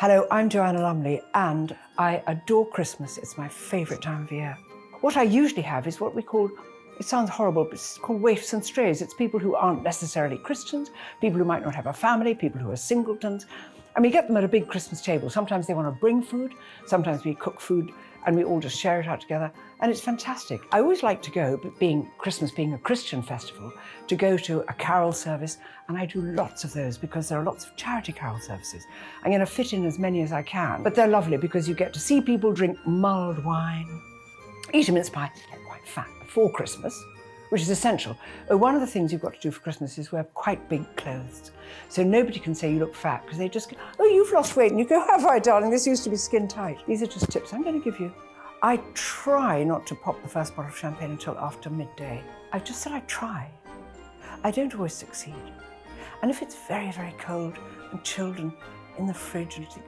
Hello, I'm Joanna Lumley and I adore Christmas. It's my favourite time of year. What I usually have is what we call, it sounds horrible, but it's called waifs and strays. It's people who aren't necessarily Christians, people who might not have a family, people who are singletons. And we get them at a big Christmas table. Sometimes they want to bring food, sometimes we cook food and we all just share it out together. And it's fantastic. I always like to go, but Christmas being a Christian festival, to go to a carol service, and I do lots of those because there are lots of charity carol services. I'm going to fit in as many as I can, but they're lovely because you get to see people drink mulled wine, eat a mince pie, get quite fat before Christmas, which is essential. One of the things you've got to do for Christmas is wear quite big clothes. So nobody can say you look fat because they just go, oh, you've lost weight. And you go, have I, darling? This used to be skin tight. These are just tips I'm going to give you. I try not to pop the first bottle of champagne until after midday. I just said I try. I don't always succeed. And if it's very, very cold and chilled and in the fridge, and you think,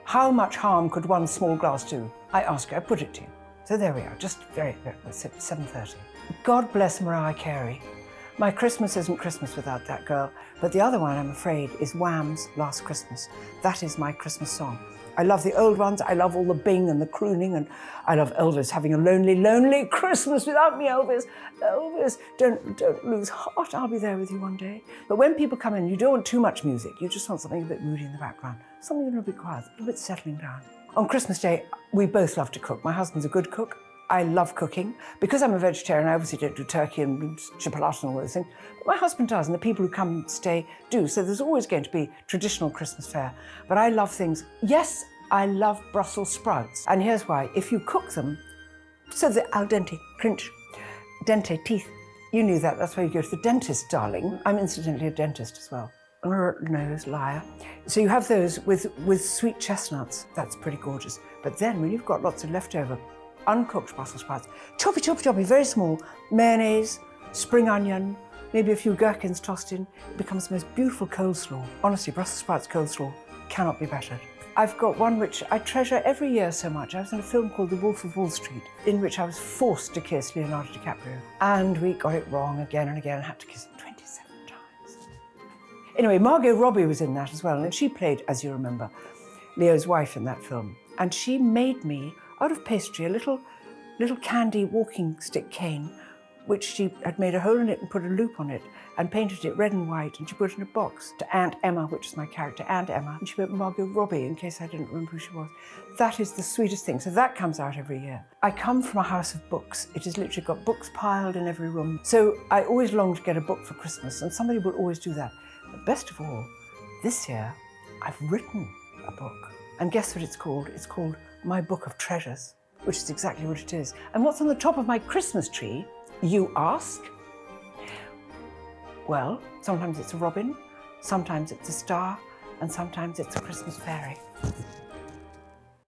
how much harm could one small glass do? I ask her, I put it to you. So there we are, just very, 7:30. God bless Mariah Carey. My Christmas isn't Christmas without that girl, but the other one, I'm afraid, is Wham's Last Christmas. That is my Christmas song. I love the old ones, I love all the bing and the crooning, and I love Elvis having a lonely, lonely Christmas without me, Elvis. Elvis, don't lose heart, I'll be there with you one day. But when people come in, you don't want too much music, you just want something a bit moody in the background, something a little bit quiet, a little bit settling down. On Christmas Day, we both love to cook. My husband's a good cook. I love cooking. Because I'm a vegetarian, I obviously don't do turkey and chipolata and all those things. But my husband does, and the people who come and stay do. So there's always going to be traditional Christmas fare. But I love things. Yes, I love Brussels sprouts. And here's why. If you cook them, so the al dente, crunch, dente, teeth. You knew that. That's why you go to the dentist, darling. I'm incidentally a dentist as well. Nose, liar. So you have those with sweet chestnuts. That's pretty gorgeous. But then when you've got lots of leftover uncooked Brussels sprouts, choppy, choppy, choppy, very small, mayonnaise, spring onion, maybe a few gherkins tossed in, it becomes the most beautiful coleslaw. Honestly, Brussels sprouts coleslaw cannot be bettered. I've got one which I treasure every year so much. I was in a film called The Wolf of Wall Street, in which I was forced to kiss Leonardo DiCaprio. And we got it wrong again and again and had to kiss him 27 times. Anyway, Margot Robbie was in that as well, and she played, as you remember, Leo's wife in that film. And she made me, out of pastry, a little candy walking stick cane, which she had made a hole in it and put a loop on it and painted it red and white, and she put it in a box to Aunt Emma, which is my character, Aunt Emma, and she put Margot Robbie in case I didn't remember who she was. That is the sweetest thing. So that comes out every year. I come from a house of books. It has literally got books piled in every room. So I always long to get a book for Christmas, and somebody will always do that. But best of all, this year, I've written a book. And guess what it's called? It's called My Book of Treasures, which is exactly what it is. And what's on the top of my Christmas tree, you ask? Well, sometimes it's a robin, sometimes it's a star, and sometimes it's a Christmas fairy.